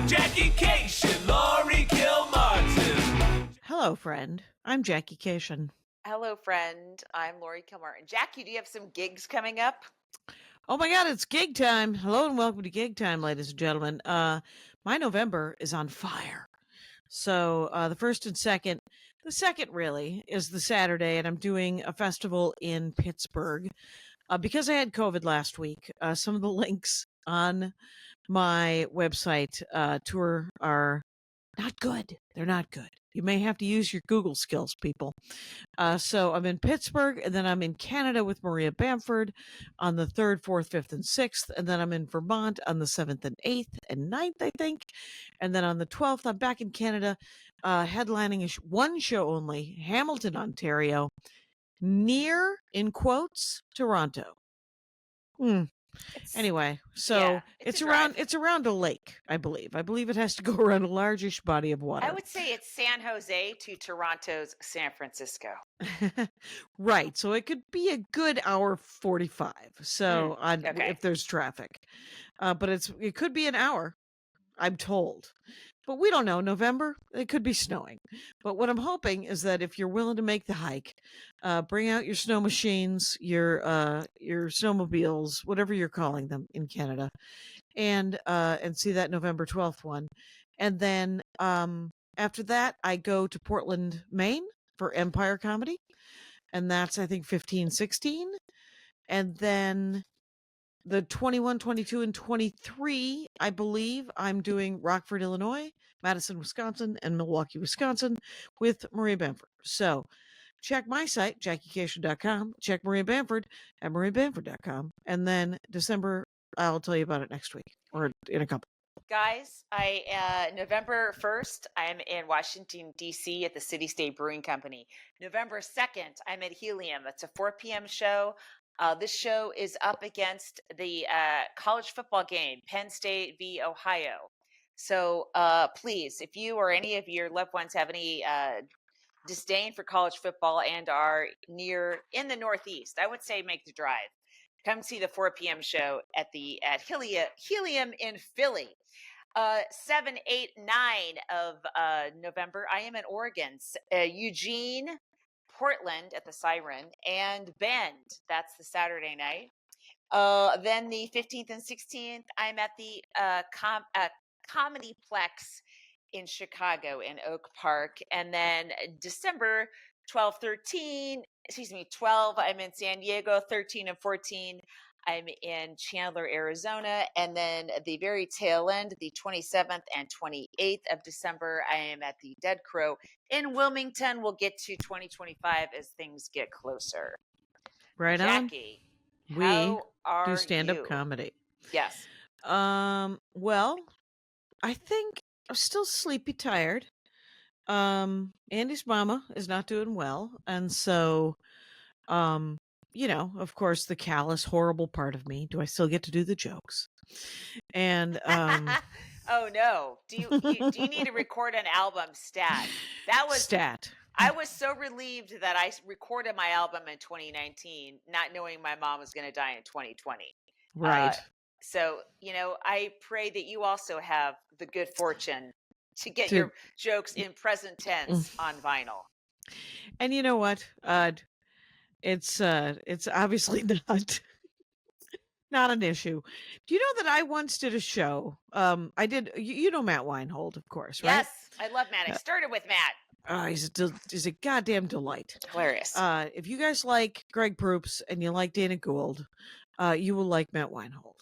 Jackie Kashian, Laurie Kilmartin. Hello, friend. I'm Jackie Kashian. Hello, friend. I'm Laurie Kilmartin. Jackie, do you have some gigs coming up? Oh my God, it's gig time. Hello and welcome to gig time, ladies and gentlemen. My November is on fire. So the first and second, the second really is the Saturday, and I'm doing a festival in Pittsburgh. Because I had COVID last week, some of the links on my website tour are not good. They're not good. You may have to use your Google skills, people. So I'm in Pittsburgh, and then I'm in Canada with Maria Bamford on the 3rd, 4th, 5th, and 6th. And then I'm in Vermont on the 7th and 8th and 9th, I think. And then on the 12th, I'm back in Canada, headlining one show only, Hamilton, Ontario, near, in quotes, Toronto. Anyway, so it's around a lake, I believe. I believe it has to go around a largish body of water. I would say it's San Jose to Toronto's San Francisco. Right. So it could be a good hour 45. So if there's traffic, but it could be an hour, I'm told. But we don't know. November, it could be snowing. But what I'm hoping is that if you're willing to make the hike, bring out your snow machines, your snowmobiles, whatever you're calling them in Canada, and see that November 12th one. And then after that, I go to Portland, Maine for Empire Comedy. And that's, I think, 15, 16. And then the 21, 22, and 23, I believe I'm doing Rockford, Illinois, Madison, Wisconsin, and Milwaukee, Wisconsin with Maria Bamford. So check my site, JackieKashian.com. Check Maria Bamford at MariaBamford.com. And then December, I'll tell you about it next week or in a couple. Guys, November 1st, I'm in Washington, D.C. at the City State Brewing Company. November 2nd, I'm at Helium. It's a 4 p.m. show. This show is up against the college football game, Penn State v. Ohio. So please, if you or any of your loved ones have any disdain for college football and are in the Northeast, I would say make the drive. Come see the 4 p.m. show at Helium in Philly. 7, 8, 9 of November, I am in Oregon, Eugene, Portland at the Siren, and Bend. That's the Saturday night. Then the 15th and 16th, I'm at the Comedyplex in Chicago in Oak Park. And then December 12, I'm in San Diego. 13 and 14, I'm in Chandler, Arizona. And then the very tail end, the 27th and 28th of December, I am at the Dead Crow in Wilmington. We'll get to 2025 as things get closer. Right Jackie, on. We do stand-up comedy. Yes. Well, I think I'm still sleepy tired. Andy's mama is not doing well. And so, of course, the callous, horrible part of me. Do I still get to do the jokes? And oh no! Do you need to record an album? Stat. That was stat. I was so relieved that I recorded my album in 2019, not knowing my mom was going to die in 2020. Right. So I pray that you also have the good fortune to get your jokes in present tense on vinyl. And you know what? It's obviously not an issue. Do you know that I once did a show? I did. You know Matt Weinhold, of course, right? Yes, I love Matt. I started with Matt. He's a goddamn delight. Hilarious. If you guys like Greg Proops and you like Dana Gould, you will like Matt Weinhold.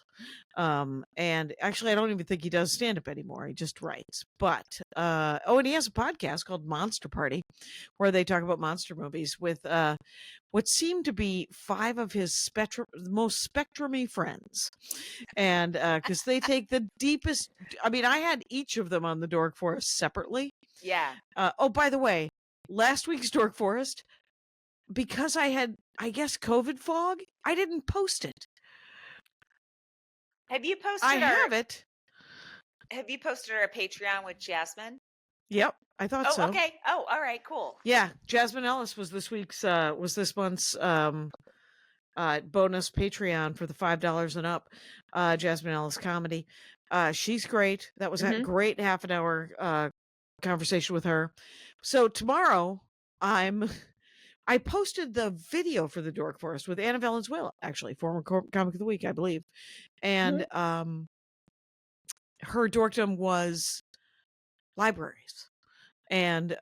And actually, I don't even think he does stand up anymore. He just writes. But and he has a podcast called Monster Party, where they talk about monster movies with what seem to be 5 of his most spectrumy friends, and because they take the deepest. I mean, I had each of them on the Dork Forest separately. Yeah. By the way, last week's Dork Forest, because I had, I guess, COVID fog, I didn't post it. Have you posted? I have it. Have you posted our Patreon with Jasmine? Yep, I thought so. Oh, okay. Oh, all right, cool. Yeah, Jasmine Ellis was this month's bonus Patreon for the $5 and up. Jasmine Ellis Comedy. She's great. That was a Mhm. great half an hour conversation with her. So tomorrow I posted the video for the Dork Forest with Anna Valenzuela, actually, former comic of the week, I believe. And her dorkdom was libraries and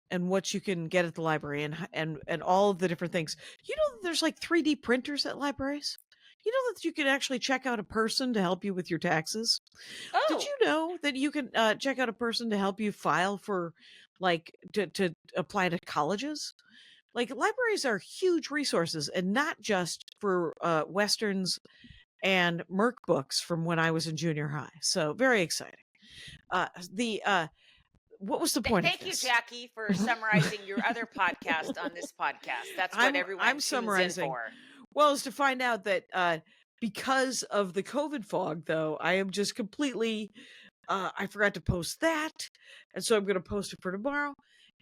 what you can get at the library and all of the different things. You know that there's like 3D printers at libraries? You know that you can actually check out a person to help you with your taxes? Did Oh, you know that you can check out a person to help you file for like to apply to colleges? Like libraries are huge resources, and not just for westerns and Merc books from when I was in junior high. So very exciting. The what was the point of thank you, this? Jackie, for summarizing your other podcast on this podcast. That's what everyone I'm tunes in summarizing. for. Well, is to find out that because of the COVID fog, though, I am just completely I forgot to post that, and so I'm going to post it for tomorrow.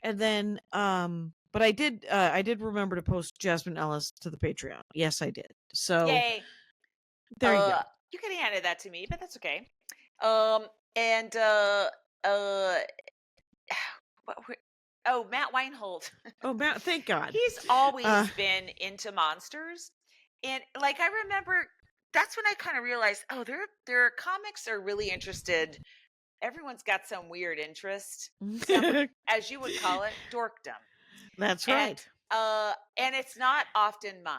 And then but I did remember to post Jasmine Ellis to the Patreon. Yes, I did. So Yay. there you go. You could have handed that to me, but that's okay. And uh oh, Matt Weinhold. Oh, Matt, thank God. He's always been into monsters. And like I remember that's when I kind of realized, oh, their comics are really interested. Everyone's got some weird interest. Some, as you would call it, dorkdom. That's right. And it's not often mine.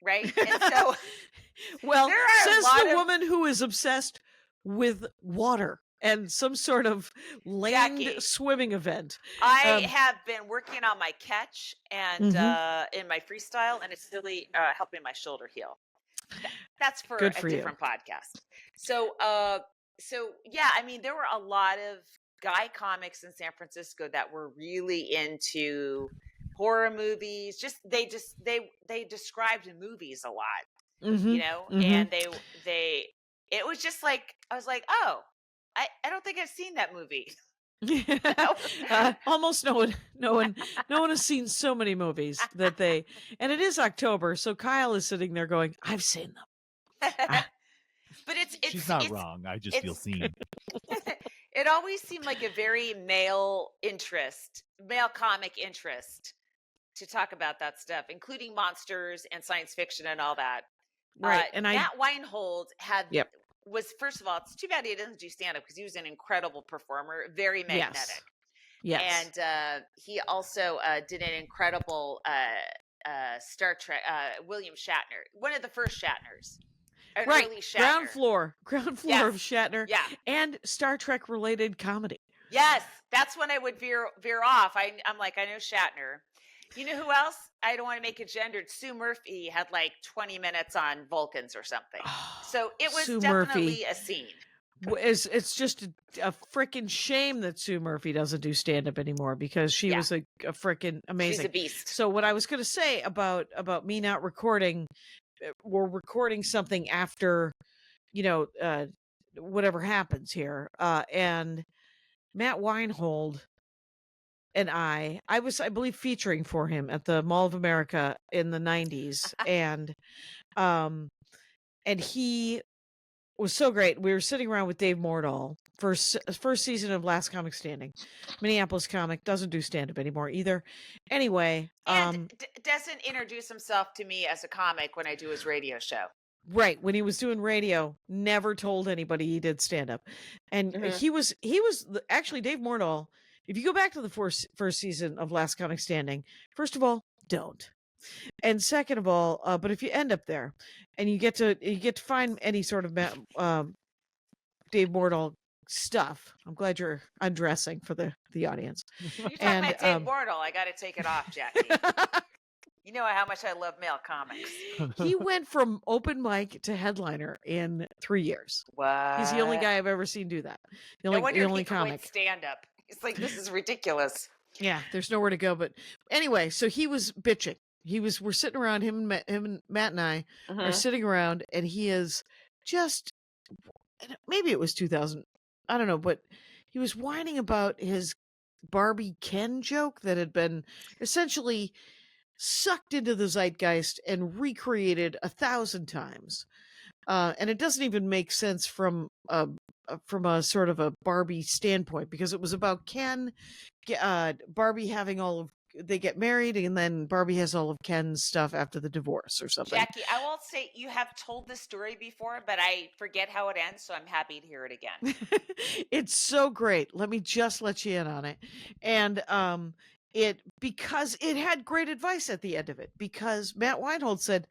Right? And so well, there are says a lot the of woman who is obsessed with water and some sort of land Jackie, swimming event. I have been working on my catch and Mhm. in my freestyle, and it's really helping my shoulder heal. That's for Good a for you. different podcast. So, yeah, I mean, there were a lot of guy comics in San Francisco that were really into horror movies. They described movies a lot, you Mhm. know, Mhm. and it was just like I was like, oh, I don't think I've seen that movie. Almost no one has seen so many movies that they, and it is October, so Kyle is sitting there going, I've seen them. But she's not wrong. I just feel seen. It always seemed like a very male comic interest to talk about that stuff, including monsters and science fiction and all that. Right. And Matt Weinhold Yep. was, first of all, it's too bad he doesn't do stand up because he was an incredible performer, very magnetic. Yes. And he also did an incredible Star Trek, William Shatner, one of the first Shatners. Right. Early Shatner. Ground floor Yes. of Shatner. Yeah. And Star Trek related comedy. Yes. That's when I would veer off. I'm like, I know Shatner. You know who else? I don't want to make it gendered. Sue Murphy had like 20 minutes on Vulcans or something. So it was Sue definitely Murphy. a scene. It's just a freaking shame that Sue Murphy doesn't do stand up anymore, because she was a freaking amazing. She's a beast. So what I was going to say about me not recording, we're recording something after, whatever happens here. And Matt Weinhold and I was, I believe, featuring for him at the Mall of America in the 90s. And he was so great. We were sitting around with Dave Mordahl, first season of Last Comic Standing. Minneapolis comic, doesn't do stand-up anymore either. Anyway. And doesn't introduce himself to me as a comic when I do his radio show. Right. When he was doing radio, never told anybody he did stand-up. And he was actually, Dave Mordahl, if you go back to the first season of Last Comic Standing, first of all, don't. And second of all, but if you end up there and you get to find any sort of Dave Mordahl stuff, I'm glad you're undressing for the audience. You're talking about Dave Mordahl. I got to take it off, Jackie. You know how much I love male comics. He went from open mic to headliner in 3 years. What? He's the only guy I've ever seen do that. The only comic. Stand up. It's like, this is ridiculous. Yeah, there's nowhere to go. But anyway, so he was bitching. We're sitting around, him and Matt and I are sitting around, and he is just, maybe it was 2000, I don't know, but he was whining about his Barbie Ken joke that had been essentially sucked into the zeitgeist and recreated 1,000 times. And it doesn't even make sense from a sort of a Barbie standpoint, because it was about Ken, Barbie having they get married, and then Barbie has all of Ken's stuff after the divorce or something. Jackie, I will say you have told this story before, but I forget how it ends, so I'm happy to hear it again. It's so great. Let me just let you in on it. And because it had great advice at the end of it, because Matt Weinhold said,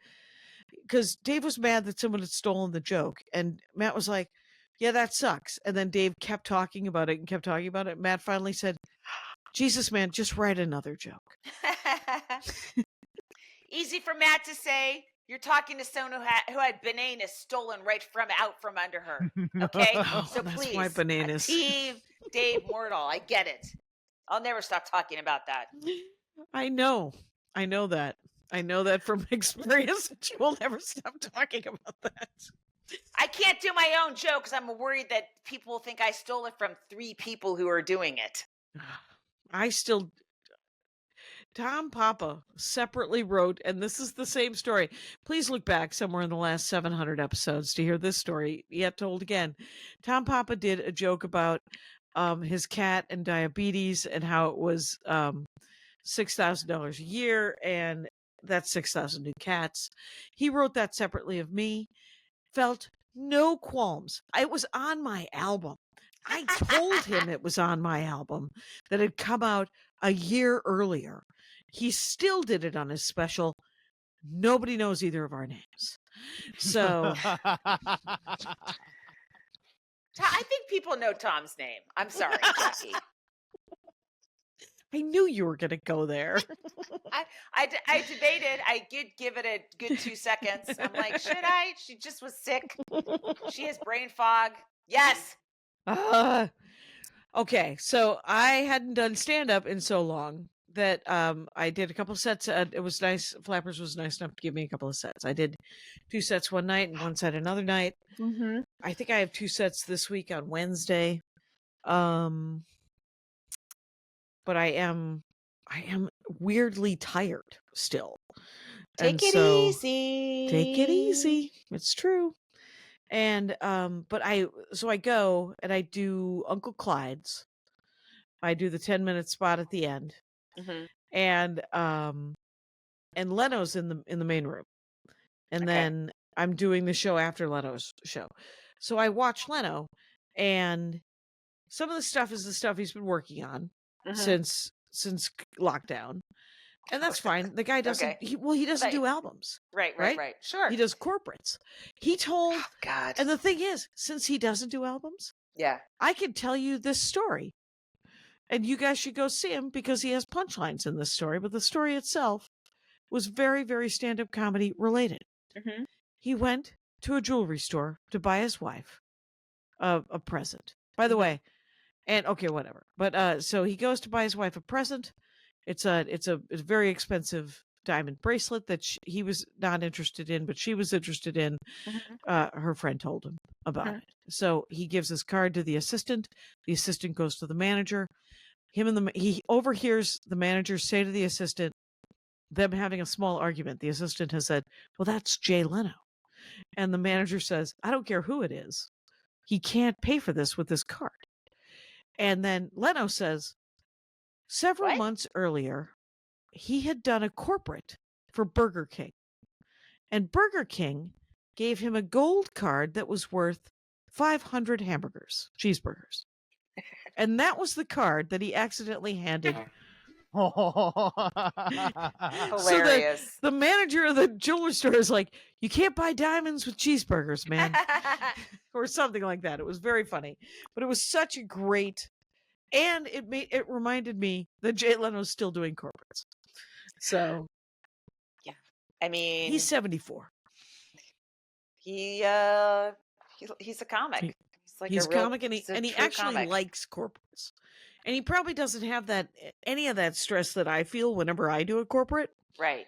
because Dave was mad that someone had stolen the joke, and Matt was like, yeah, that sucks. And then Dave kept talking about it and kept talking about it. Matt finally said, Jesus, man, just write another joke. Easy for Matt to say. You're talking to someone who had bananas stolen out from under her. Okay, so that's please, why bananas. Team Dave Mortal, I get it. I'll never stop talking about that. I know that. I know that from experience. You will never stop talking about that. I can't do my own joke because I'm worried that people will think I stole it from 3 people who are doing it. Tom Papa separately wrote, and this is the same story. Please look back somewhere in the last 700 episodes to hear this story yet told again. Tom Papa did a joke about his cat and diabetes, and how it was $6,000 a year, and that's 6,000 new cats. He wrote that separately of me. Felt no qualms. It was on my album. I told him it was on my album that had come out a year earlier. He still did it on his special. Nobody knows either of our names. So I think people know Tom's name. I'm sorry, Jackie. I knew you were going to go there. I debated. I did give it a good 2 seconds. I'm like, should I? She just was sick. She has brain fog. Yes. Okay, so I hadn't done stand-up in so long that I did a couple sets. It was nice. Flappers was nice enough to give me a couple of sets. I did 2 sets one night and 1 set another night. Mm-hmm. I think I have 2 sets this week on Wednesday. But I am weirdly tired still. Take it easy. Take it easy. It's true. And but I go and I do Uncle Clyde's. I do the 10-minute spot at the end. Mm-hmm. And Leno's in the main room. And then I'm doing the show after Leno's show. So I watch Leno, and some of the stuff is the stuff he's been working on since lockdown. And that's fine. The guy doesn't he doesn't do albums. Right. Sure. He does corporates. He told God. And the thing is, since he doesn't do albums, I can tell you this story. And you guys should go see him because he has punchlines in this story, but the story itself was very, very stand-up comedy related. Mm-hmm. He went to a jewelry store to buy his wife a present. By the way, and okay, whatever. But so he goes to buy his wife a present. It's a very expensive diamond bracelet that he was not interested in, but she was interested in. Her friend told him about it. So he gives his card to the assistant. The assistant goes to the manager. He overhears the manager say to the assistant, them having a small argument. The assistant has said, well, that's Jay Leno. And the manager says, I don't care who it is. He can't pay for this with his card. And then Leno says, several months earlier, he had done a corporate for Burger King. And Burger King gave him a gold card that was worth 500 cheeseburgers. And that was the card that he accidentally handed. Hilarious. So the manager of the jewelry store is like, you can't buy diamonds with cheeseburgers, man. Or something like that. It was very funny. But it was such a great, and it reminded me that Jay Leno's still doing corporates. So yeah. I mean, he's 74. He's a comic. He's a comic, and he actually likes corporates. And he probably doesn't have any of that stress that I feel whenever I do a corporate. Right.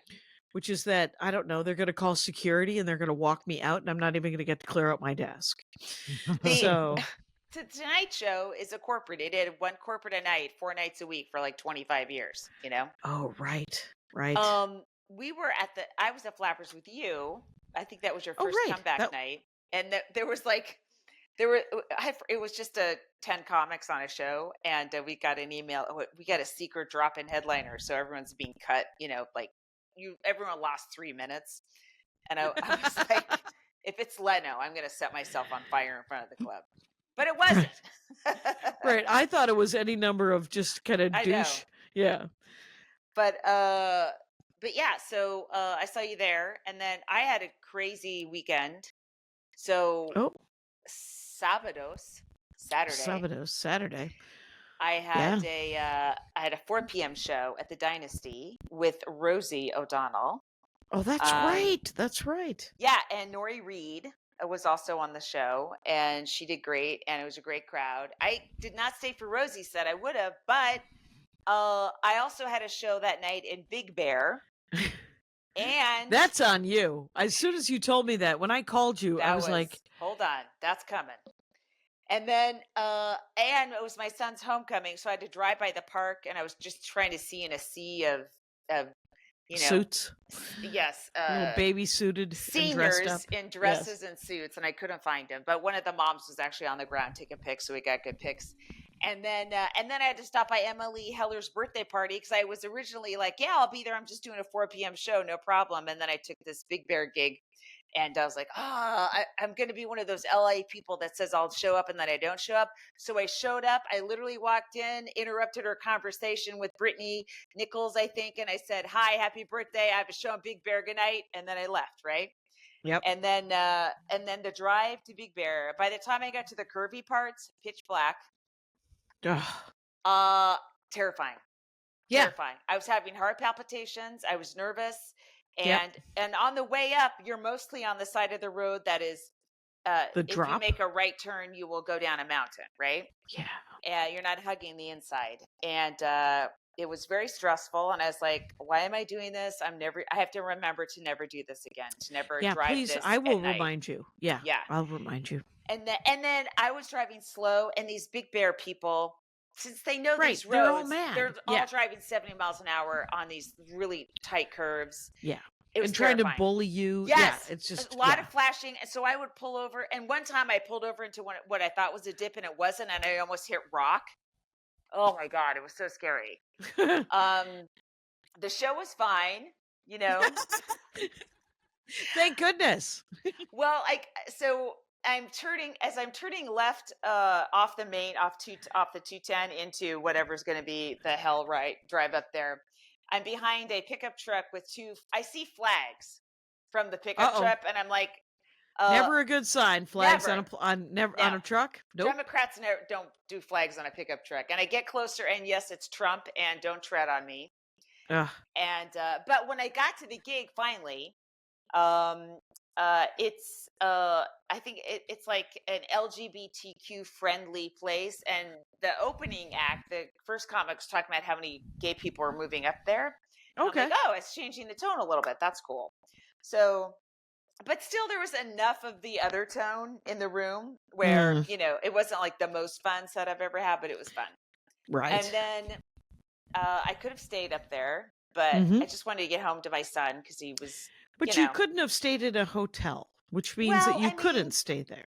Which is that, I don't know, they're going to call security and they're going to walk me out and I'm not even going to get to clear out my desk. So Tonight Show is a corporate. It did one corporate a night, 4 nights a week for like 25 years, you know? Oh, right. I was at Flappers with you. I think that was your first comeback night. And there was it was just 10 comics on a show, and we got an email. We got a secret drop-in headliner, so everyone's being cut. Everyone lost 3 minutes, and I was like, if it's Leno, I'm going to set myself on fire in front of the club. But it wasn't. Right. I thought it was any number of just kind of douche. Yeah. But yeah, so I saw you there, and then I had a crazy weekend. So Saturday. I had a 4 p.m. show at the Dynasty with Rosie O'Donnell. Oh, that's right. That's right. Yeah, and Nori Reed was also on the show, and she did great, and it was a great crowd. I did not stay for Rosie's set. I would have, but I also had a show that night in Big Bear. And that's on you. As soon as you told me that, when I called you, I was like, hold on, that's coming. And then, and it was my son's homecoming, so I had to drive by the park, and I was just trying to see in a sea of suits. Yes. Baby suited seniors and dressed up. In dresses and suits, and I couldn't find him. But one of the moms was actually on the ground taking pics, so we got good pics. And then I had to stop by Emily Heller's birthday party because I was originally like, yeah, I'll be there. I'm just doing a 4 p.m. show, no problem. And then I took this Big Bear gig, and I was like, I'm going to be one of those LA people that says I'll show up and then I don't show up. So I showed up. I literally walked in, interrupted her conversation with Brittany Nichols, I think, and I said, hi, happy birthday. I have a show in Big Bear. Good night. And then I left, right? Yep. And then the drive to Big Bear, by the time I got to the curvy parts, pitch black. Terrifying. Yeah. Terrifying. I was having heart palpitations. I was nervous. And on the way up, you're mostly on the side of the road that is the if drop. You make a right turn, you will go down a mountain, right? Yeah. You're not hugging the inside. And it was very stressful, and I was like, why am I doing this? I have to remember to never do this again, to never drive please, this I will at night. remind you. Yeah. I'll remind you. And then I was driving slow, and these Big Bear people, since they know these roads, they're all mad. They're all driving 70 miles an hour on these really tight curves. Yeah. It was trying terrifying. to bully you. Yes. Yeah, it's just a lot of flashing. And so I would pull over. And one time I pulled over into what I thought was a dip, and it wasn't. And I almost hit rock. Oh my God. It was so scary. The show was fine, Thank goodness. Well, I'm turning left off the 210 into whatever's going to be the hell right drive up there. I'm behind a pickup truck with I see flags from the pickup truck, and I'm like, never a good sign. Flags never. on a truck. Nope. Democrats don't do flags on a pickup truck. And I get closer, and yes, it's Trump, and don't tread on me. And but when I got to the gig finally, it's I think it's like an LGBTQ friendly place, and the opening act, the first comic, was talking about how many gay people are moving up there. Okay. I'm like, it's changing the tone a little bit. That's cool. So, but still, there was enough of the other tone in the room where it wasn't like the most fun set I've ever had, but it was fun. Right. And then I could have stayed up there, but I just wanted to get home to my son because he was. But you couldn't have stayed at a hotel, which means that you couldn't stay there.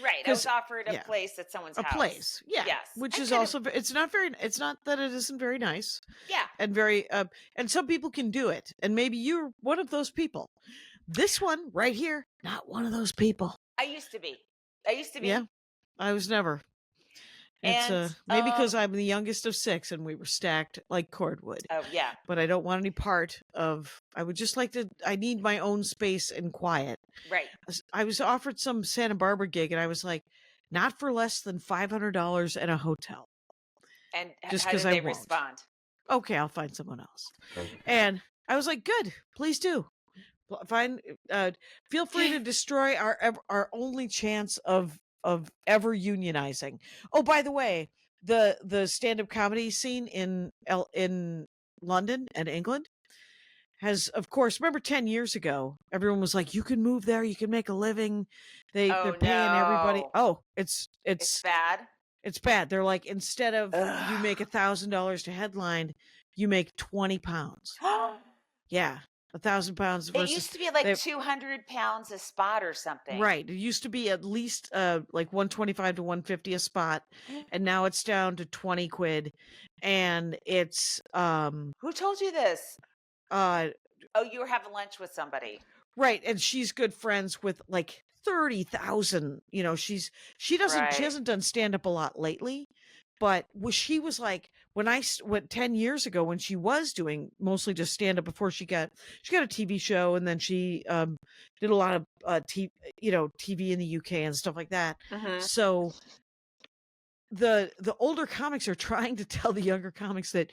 Right. I was offered a place at someone's house. A place. Yeah. Yes. Which is also, it's not that it isn't very nice. Yeah. And very, and some people can do it. And maybe you're one of those people. This one right here, not one of those people. I used to be. Yeah. I was never. It's maybe because I'm the youngest of 6 and we were stacked like cordwood. Oh, yeah. But I don't want any part of, I would just like to, I need my own space and quiet. Right. I was offered some Santa Barbara gig and I was like, not for less than $500 in a hotel. And just how did they I won't. respond? Okay, I'll find someone else. And I was like, good, please do. Feel free to destroy our only chance of ever unionizing. Oh, by the way, the stand-up comedy scene in London and England has, of course, remember 10 years ago, everyone was like, you can move there, you can make a living. They're paying everybody. Oh, it's bad. It's bad. They're like, instead of you make $1,000 to headline, you make £20. Yeah. 1,000 pounds It versus used to be like 200 pounds a spot or something. right. It used to be at least like 125 to 150 a spot, and now it's down to 20 quid, and it's Who told you this? uh Oh, you were having lunch with somebody. right, and she's good friends with like 30,000. You know, she hasn't done stand up a lot lately, but she was like when I went 10 years ago when she was doing mostly just stand up before she got a TV show, and then she did a lot of TV in the UK and stuff like that. Mhm. So the older comics are trying to tell the younger comics that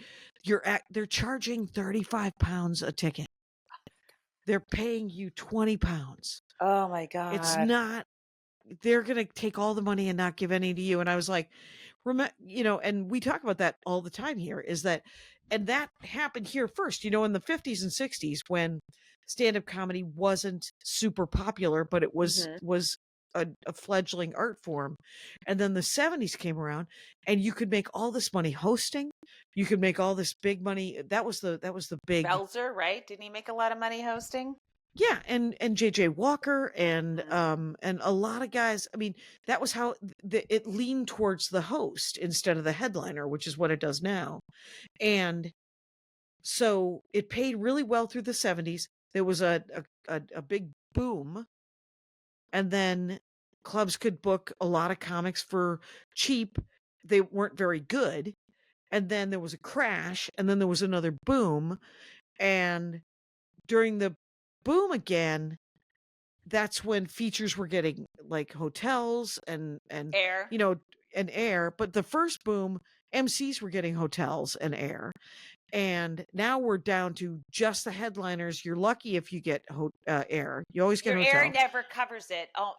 they're charging 35 pounds a ticket. They're paying you 20 pounds. Oh my God. It's not, they're going to take all the money and not give any to you. And I was like, and we talk about that all the time here, is that, and that happened here first, in the 50s and 60s when stand-up comedy wasn't super popular, but it was a fledgling art form. And then the 70s came around and you could make all this money hosting. You could make all this big money. That was the big Belzer, right? Didn't he make a lot of money hosting? Yeah, and JJ Walker and a lot of guys. I mean, that was how it leaned towards the host instead of the headliner, which is what it does now. And so it paid really well through the 70s. There was a big boom, and then clubs could book a lot of comics for cheap. They weren't very good. And then there was a crash, and then there was another boom. And during the boom again, that's when features were getting like hotels and Air. and air. But the first boom, MCs were getting hotels and air. And now we're down to just the headliners. You're lucky if you get air. You always get Your hotel. air never covers it. Oh,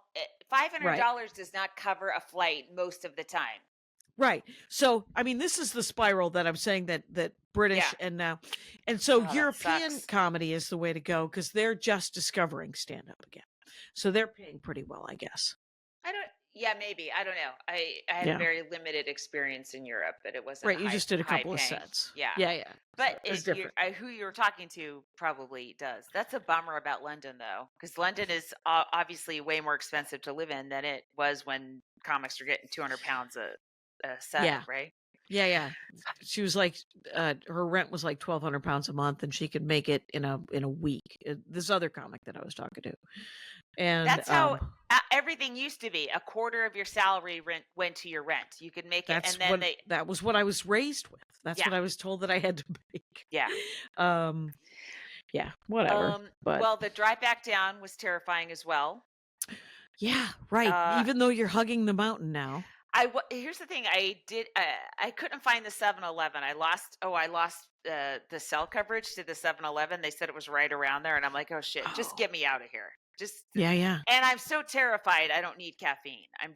$500 does not cover a flight most of the time. Right. So, I mean, this is the spiral that I'm saying that British and so European comedy is the way to go because they're just discovering stand up again. So they're paying pretty well, I guess. Maybe. I don't know. I had a very limited experience in Europe, but it wasn't right. You just did a couple of paying. sets. Yeah. Yeah. But so who you were talking to probably does. That's a bummer about London, though, because London is obviously way more expensive to live in than it was when comics were getting 200 pounds a set, right? Yeah. She was like, her rent was like 1,200 pounds a month, and she could make it in a week. This other comic that I was talking to, and that's how everything used to be. A quarter of your salary went to your rent. You could make it, and then that was what I was raised with. That's what I was told that I had to make. Yeah. Yeah. Whatever. Well, the drive back down was terrifying as well. Yeah. Right. Even though you're hugging the mountain now. Here's the thing. I couldn't find the 7-Eleven. I lost the cell coverage to the 7-Eleven. They said it was right around there, and I'm like, oh shit, just get me out of here. Yeah. And I'm so terrified. I don't need caffeine. I'm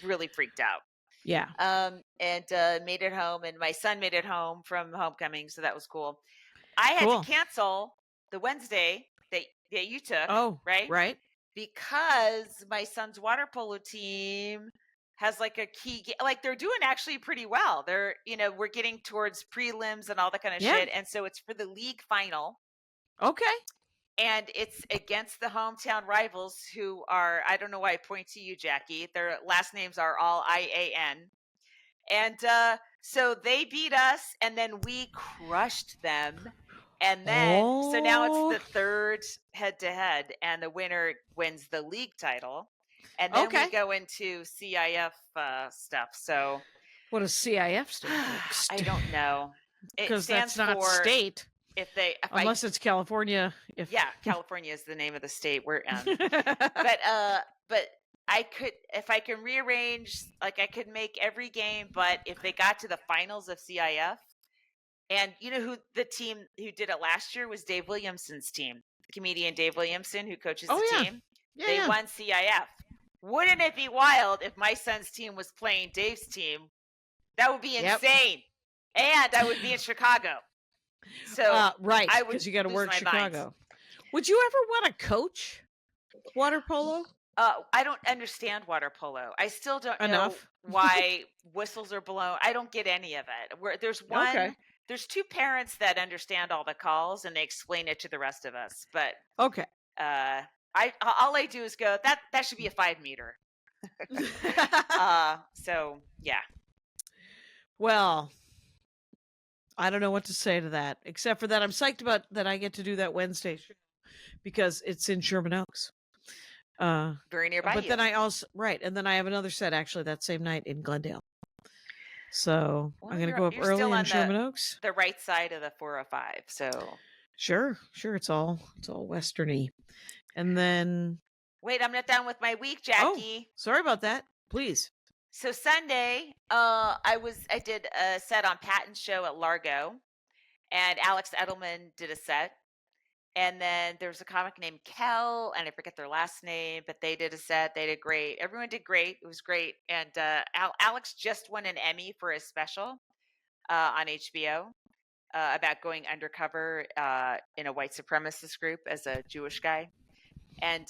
really freaked out. Yeah. And made it home, and my son made it home from homecoming, so that was cool. I had to cancel the Wednesday that you took. Oh, right, because my son's water polo team has like a key, like they're doing actually pretty well. They're, we're getting towards prelims and all that kind of shit. And so it's for the league final. Okay. And it's against the hometown rivals who are, I don't know why I point to you, Jackie. Their last names are all IAN. And so they beat us, and then we crushed them. And then, so now it's the third head-to-head, and the winner wins the league title. And then we go into CIF stuff. So what does CIF stand for? I don't know. Because that's not state. Unless it's California. California is the name of the state we're in. But I could, if I can rearrange, like I could make every game. But if they got to the finals of CIF, and who the team who did it last year was Dave Williamson's team, the comedian Dave Williamson who coaches the team. They won CIF. Wouldn't it be wild if my son's team was playing Dave's team? That would be insane. And I would be in Chicago. So right, because you got to work Chicago. Mind. Would you ever want to coach water polo? I don't understand water polo. I still don't know why whistles are blown. I don't get any of it. There's there's two parents that understand all the calls and they explain it to the rest of us. But okay. All I do is go, that should be a 5 meter. So yeah. Well, I don't know what to say to that, except for that I'm psyched about that I get to do that Wednesday show because it's in Sherman Oaks. Very nearby. But then I also and then I have another set actually that same night in Glendale. So I'm going to go up early in Sherman Oaks. The right side of the 405. So sure, it's all westerny. And then wait, I'm not done with my week, Jackie. Oh, sorry about that. Please. So Sunday, I did a set on Patton's show at Largo, and Alex Edelman did a set. And then there's a comic named Kel, and I forget their last name, but they did a set. They did great. Everyone did great. It was great. And Alex just won an Emmy for his special on HBO about going undercover in a white supremacist group as a Jewish guy. And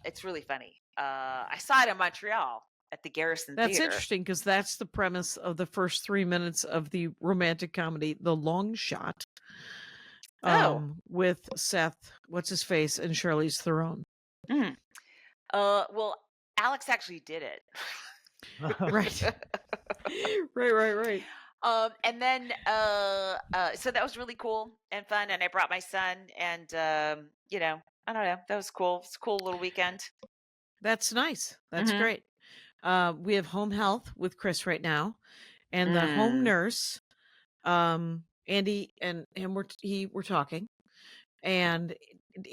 it's really funny. I saw it in Montreal at the Garrison Theater. That's interesting because that's the premise of the first 3 minutes of the romantic comedy, The Long Shot. With Seth, what's his face, and Charlize Theron. Well, Alex actually did it. Right. Right. And then, so that was really cool and fun. And I brought my son, and I don't know, that was cool. It's a cool little weekend. That's nice. That's great. We have home health with Chris right now, and the home nurse. Andy and him were talking, and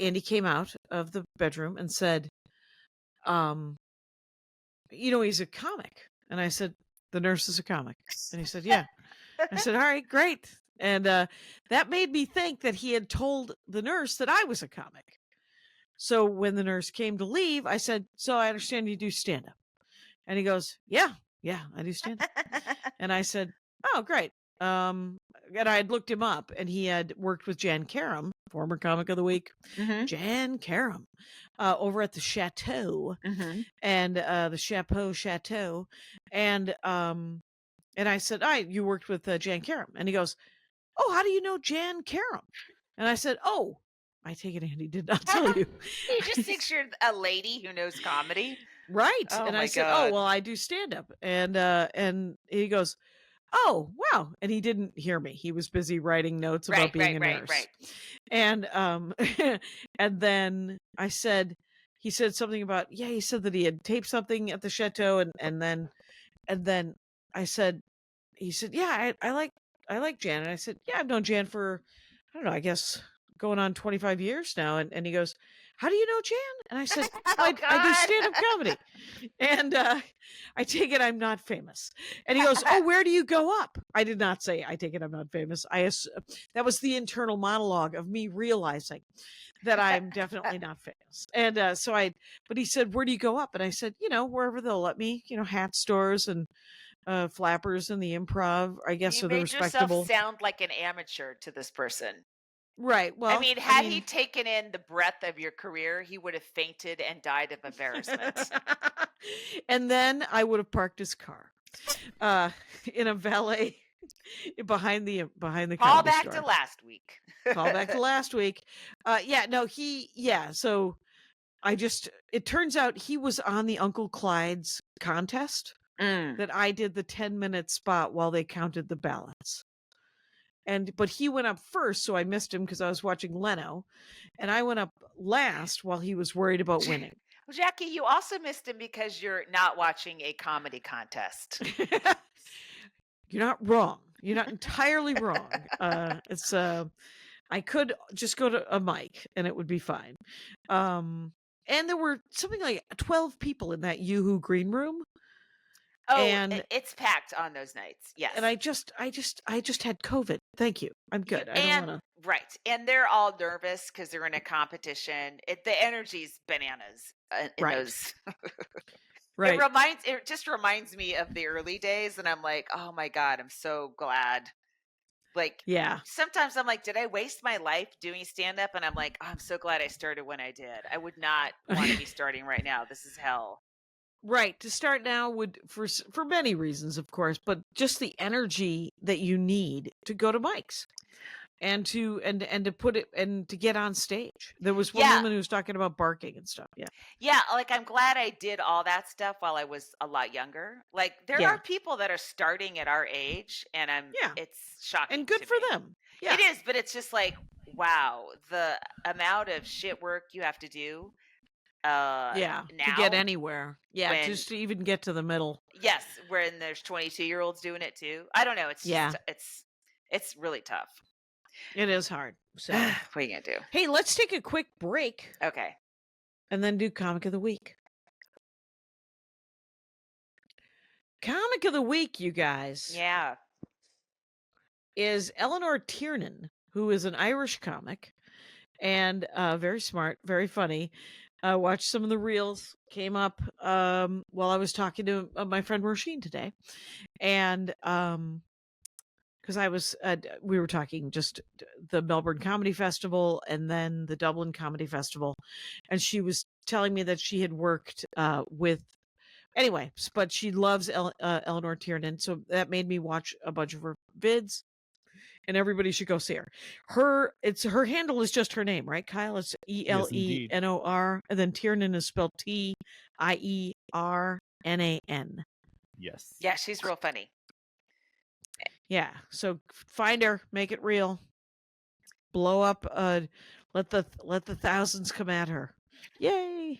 Andy came out of the bedroom and said, he's a comic. And I said, the nurse is a comic. And he said, yeah. I said, all right, great. And that made me think that he had told the nurse that I was a comic. So when the nurse came to leave, I said, so I understand you do stand-up. And he goes, yeah, I do stand-up. And I said, oh, great. And I had looked him up, and he had worked with Jan Karam, former Comic of the Week, Jan Karam, over at the Chateau, and the Chateau, and I said, you worked with Jan Karam, and he goes, oh, how do you know Jan Karam? And I said, oh, I take it Andy did not tell you. He just thinks you're a lady who knows comedy, right? Oh, and my I said, God. oh, well, I do stand up, and he goes, oh, wow. And he didn't hear me. He was busy writing notes about being a nurse. Right. And and then he said something about, he said that he had taped something at the Chateau, and then I said, he said, yeah, I like Jan. And I said, yeah, I've known Jan for, I don't know, I guess going on 25 years now. And he goes, how do you know Jan? And I said, I do stand-up comedy. And I take it I'm not famous. And he goes, oh, where do you go up? I did not say, I take it I'm not famous. That was the internal monologue of me realizing that I'm definitely not famous. And but he said, where do you go up? And I said, wherever they'll let me, hat stores and flappers and the Improv, I guess, you are the respectable. Yourself sound like an amateur to this person. Right. Well, had he taken in the breadth of your career, he would have fainted and died of embarrassment. And then I would have parked his car in a valet behind the Call comedy back store. to last week. Call back to last week. So it turns out he was on the Uncle Clyde's contest that I did the 10-minute spot while they counted the ballots. But he went up first, so I missed him because I was watching Leno, and I went up last while he was worried about winning. Well, Jackie, you also missed him because you're not watching a comedy contest. You're not wrong. You're not entirely wrong. I could just go to a mic and it would be fine. And there were something like 12 people in that Yoo-Hoo green room. Oh, and it's packed on those nights. Yes. And I just had COVID. Thank you. I'm good. I don't want to. Right. And they're all nervous because they're in a competition. The energy's bananas in those. Right. It just reminds me of the early days. And I'm like, oh my God, I'm so glad. Like, yeah. Sometimes I'm like, did I waste my life doing stand-up? And I'm like, oh, I'm so glad I started when I did. I would not want to be starting right now. This is hell. Right. To start now would for many reasons, of course, but just the energy that you need to go to mics and to put it and to get on stage. There was one woman who was talking about barking and stuff. Yeah. Yeah, like I'm glad I did all that stuff while I was a lot younger. Like there are people that are starting at our age and it's shocking. And good to for me. them. Yeah. It is, but it's just like, wow, the amount of shit work you have to do now to get anywhere. Yeah, just to even get to the middle. Yes, when there's 22-year-olds doing it too. I don't know. It's just, it's really tough. It is hard. So what are you gonna do? Hey, let's take a quick break. Okay. And then do Comic of the Week. Comic of the Week, you guys. Yeah. Is Eleanor Tiernan, who is an Irish comic and very smart, very funny. Watched some of the reels, came up while I was talking to my friend Roisin today. And because we were talking just the Melbourne Comedy Festival and then the Dublin Comedy Festival. And she was telling me that she had worked but she loves Eleanor Tiernan. So that made me watch a bunch of her vids. And everybody should go see her. Her handle is just her name, right, Kyle? It's Elenor, and then Tiernan is spelled Tiernan. Yes. Yeah, she's real funny. Yeah. So find her, make it real. Blow up. Let the thousands come at her. Yay.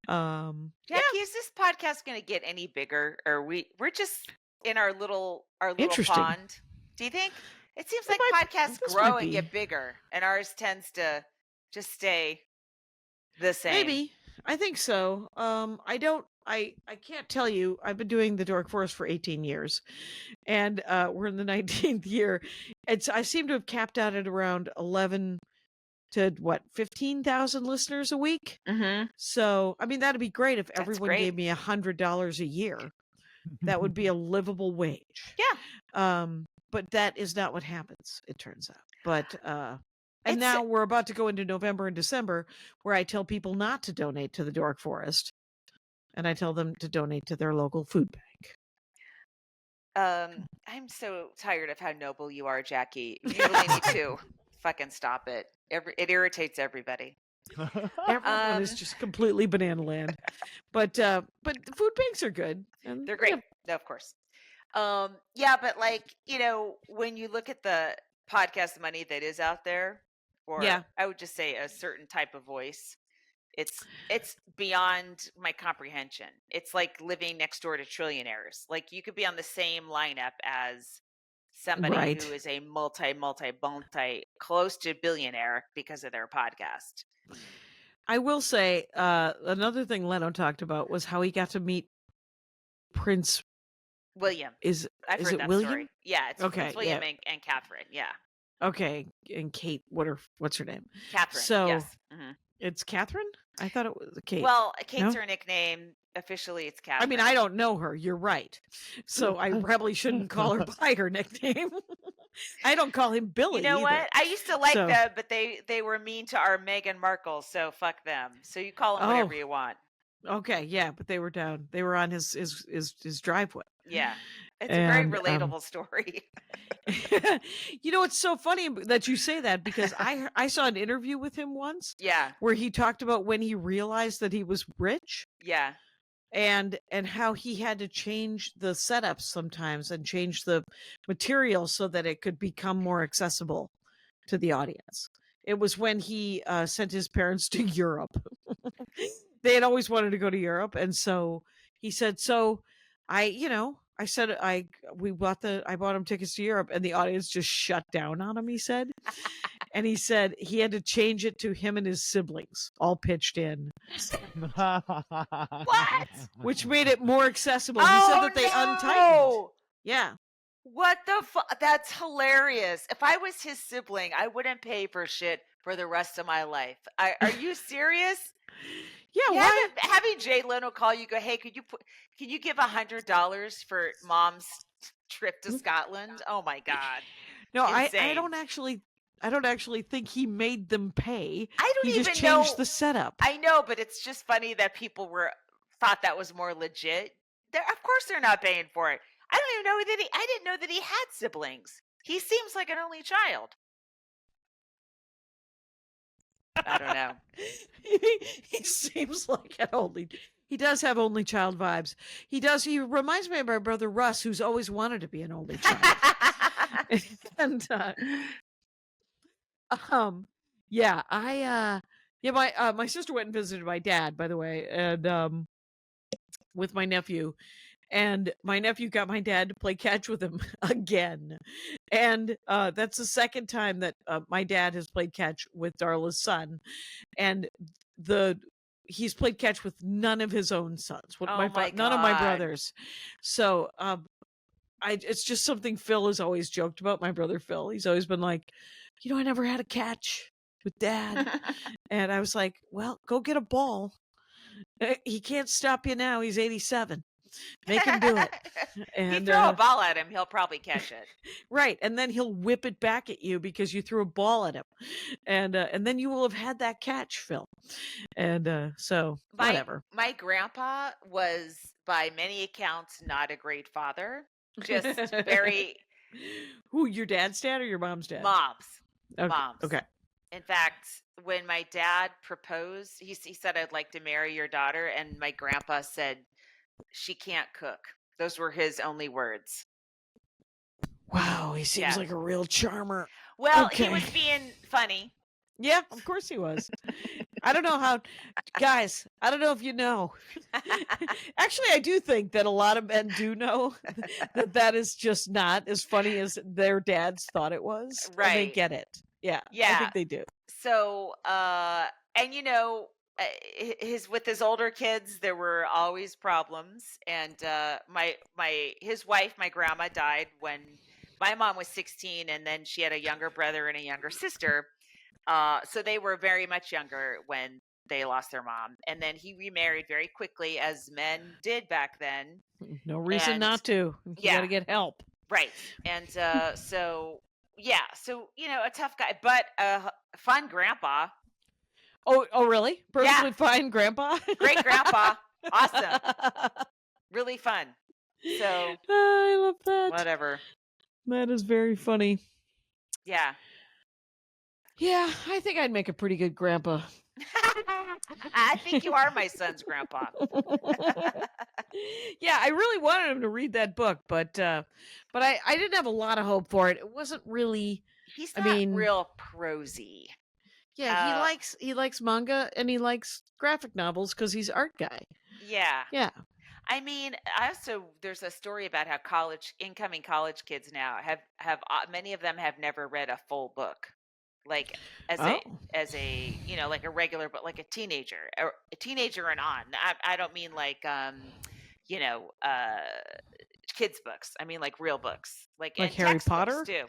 Jackie, is this podcast going to get any bigger, or we're just in our little pond? Do you think? It seems like podcasts grow and get bigger, and ours tends to just stay the same. Maybe. I think so. I can't tell you. I've been doing the Dork Forest for 18 years, and we're in the 19th year. I seem to have capped out at around 11 to 15,000 listeners a week. Mm-hmm. So, I mean, that'd be great if everyone gave me $100 a year. That would be a livable wage. Yeah. But that is not what happens, it turns out. But and now we're about to go into November and December where I tell people not to donate to the Dork Forest. And I tell them to donate to their local food bank. I'm so tired of how noble you are, Jackie. You really need to fucking stop it. It irritates everybody. Everyone is just completely banana land. But the food banks are good. And they're great. No, of course. Yeah, but when you look at the podcast money that is out there, or I would just say a certain type of voice, it's beyond my comprehension. It's like living next door to trillionaires. Like you could be on the same lineup as somebody who is a multi close to billionaire because of their podcast. I will say another thing Leno talked about was how he got to meet Prince William. I've heard that William? Story. Yeah, it's William and Catherine. Yeah. Okay, and Kate. What's her name? Catherine. So yes. Mm-hmm. It's Catherine. I thought it was Kate. Well, Kate's her nickname. Officially, it's Catherine. I mean, I don't know her. You're right. So I probably shouldn't call her by her nickname. I don't call him Billy. You know either. what? I used to like them, but they were mean to our Meghan Markle, so fuck them. So you call them whatever you want. Okay, yeah, but they were down. They were on his driveway. Yeah, it's a very relatable story. You know, it's so funny that you say that because I saw an interview with him once. Yeah, where he talked about when he realized that he was rich. Yeah. And how he had to change the setups sometimes and change the material so that it could become more accessible to the audience. It was when he sent his parents to Europe. They had always wanted to go to Europe. And so he said, I bought him tickets to Europe and the audience just shut down on him, he said. And he said he had to change it to him and his siblings all pitched in. What? Which made it more accessible. He said that they untightened. Yeah. What the fuck? That's hilarious. If I was his sibling, I wouldn't pay for shit for the rest of my life. Are you serious? Yeah. Having Jay Leno call you, go, hey, can you give $100 for mom's trip to Scotland? Oh my God. No, I don't actually actually think he made them pay. I don't He just even changed know. the setup. I know, but it's just funny that people thought that was more legit. Of course they're not paying for it. I don't even know that I didn't know that he had siblings. He seems like an only child. I don't know. He seems like an only. He does have only child vibes. He does. He reminds me of my brother Russ, who's always wanted to be an only child. And yeah, my sister went and visited my dad, by the way, and with my nephew. And my nephew got my dad to play catch with him again. And that's the second time that my dad has played catch with Darla's son. And he's played catch with none of his own sons, none of my brothers. So it's just something Phil has always joked about, my brother Phil. He's always been like, I never had a catch with Dad. And I was like, well, go get a ball. He can't stop you now. He's 87. Make him do it. And you throw a ball at him, he'll probably catch it. Right. And then he'll whip it back at you because you threw a ball at him. And then you will have had that catch, Phil. And so whatever. My grandpa was, by many accounts, not a great father. Just very. Who, your dad's dad or your mom's dad? Mom's. Okay. Mom's. Okay. In fact, when my dad proposed, he said, I'd like to marry your daughter. And my grandpa said, she can't cook. Those were his only words. Wow, he seems like a real charmer. Well, he was being funny. Yeah, of course he was. I don't know how, guys, I don't know if you know. Actually, I do think that a lot of men do know that is just not as funny as their dads thought it was. Right. And they get it. Yeah. I think they do. So, and with his older kids, there were always problems. And his wife, my grandma, died when my mom was 16, and then she had a younger brother and a younger sister. So they were very much younger when they lost their mom. And then he remarried very quickly, as men did back then. No reason not to. You got to get help. Right. And so a tough guy, but a fun grandpa. Oh, really? Perfectly fine grandpa? Great grandpa. Awesome. Really fun. So I love that. Whatever. That is very funny. Yeah. Yeah, I think I'd make a pretty good grandpa. I think you are my son's grandpa. Yeah, I really wanted him to read that book, but I didn't have a lot of hope for it. It wasn't really. He's not real prosy. Yeah, he likes manga and he likes graphic novels because he's art guy. Yeah. Yeah. I mean, there's a story about how incoming college kids now have many of them have never read a full book, like as a like a regular, but like a teenager and on. I don't mean like kids books. I mean like real books, like Harry Potter too.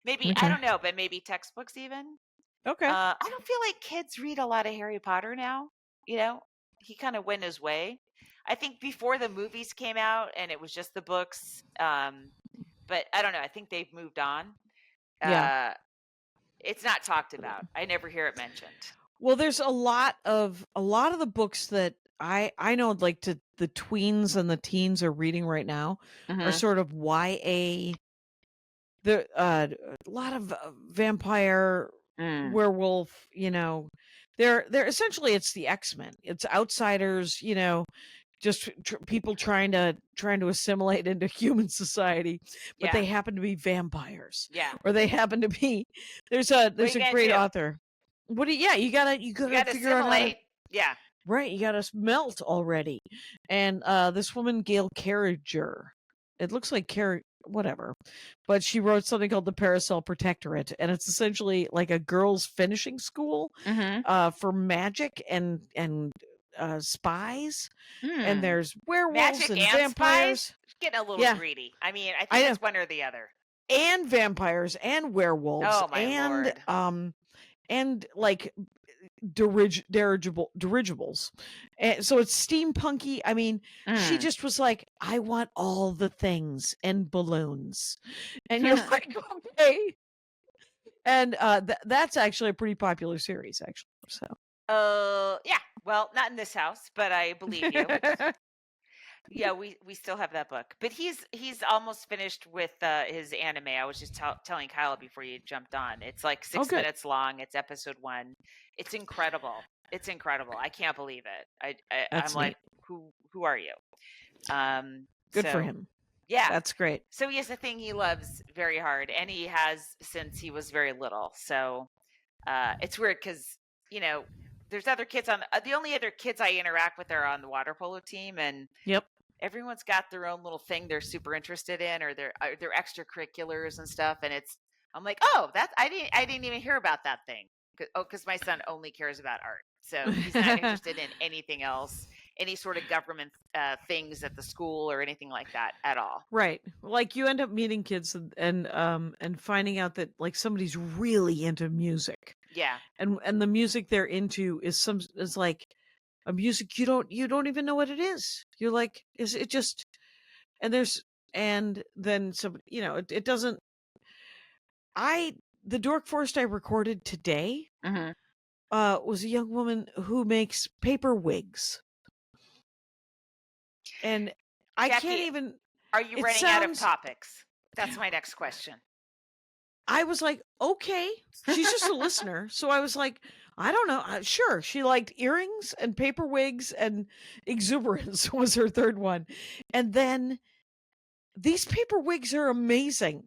Maybe I don't know, but maybe textbooks even. Okay. I don't feel like kids read a lot of Harry Potter now. He kind of went his way. I think before the movies came out and it was just the books. But I don't know. I think they've moved on. Yeah. It's not talked about. I never hear it mentioned. Well, there's a lot of the books that I know, like the tweens and the teens are reading right now are sort of YA. There a lot of vampire, werewolf. They're essentially it's the X-Men. It's outsiders. Just people trying to assimilate into human society, but they happen to be vampires. Yeah. Or they happen to be. There's a great author. You gotta figure out how to, yeah. Right, you gotta melt already. And this woman, Gail Carriger, it looks like whatever, but she wrote something called the Parasol Protectorate, and it's essentially like a girls' finishing school for magic and spies. And there's werewolves magic and vampires. Spies? Getting a little greedy. I mean, I think it's one or the other. And vampires and werewolves. Oh my Lord. And like dirigibles. And so it's steampunky. I mean, she just was like, I want all the things and balloons. And you're like, okay. And that's actually a pretty popular series, actually. So. Yeah. Well, not in this house, but I believe you. Yeah, we still have that book, but he's almost finished with his anime. I was just telling Kyle before you jumped on. It's like 6 minutes long. It's episode 1. It's incredible. It's incredible. I can't believe it. I'm like, who are you? Good for him. Yeah, that's great. So he has a thing he loves very hard, and he has since he was very little. So it's weird because there's other kids on the only other kids I interact with are on the water polo team, and everyone's got their own little thing they're super interested in, or their extracurriculars and stuff. And I'm like, oh, I didn't even hear about that thing. Because my son only cares about art, so he's not interested in anything else, any sort of government things at the school or anything like that at all. Right, like you end up meeting kids and finding out that like somebody's really into music. Yeah, and the music they're into is like a music you don't even know what it is. You're like, is it just? And then some, it doesn't. The Dork Forest I recorded today was a young woman who makes paper wigs. And I Jackie, can't even. Are you running out of topics? That's my next question. I was like, okay, she's just a listener. So I was like, I don't know. Sure. She liked earrings and paper wigs, and exuberance was her third one. And then these paper wigs are amazing.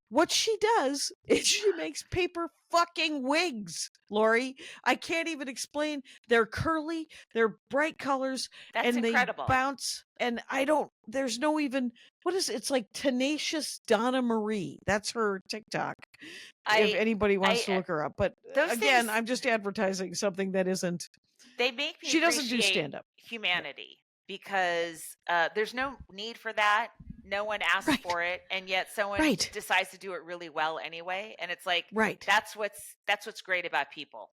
What she does is she makes paper fucking wigs, Laurie. I can't even explain. They're curly, they're bright colors, That's and incredible. They bounce. And there's no even, what is it? It's like Tenacious Donna Marie. That's her TikTok. If anybody wants to look her up. But again, I'm just advertising something that isn't. They make me She doesn't do stand-up. Humanity, because there's no need for that. No one asks for it, and yet someone decides to do it really well anyway. And it's like, that's what's great about people.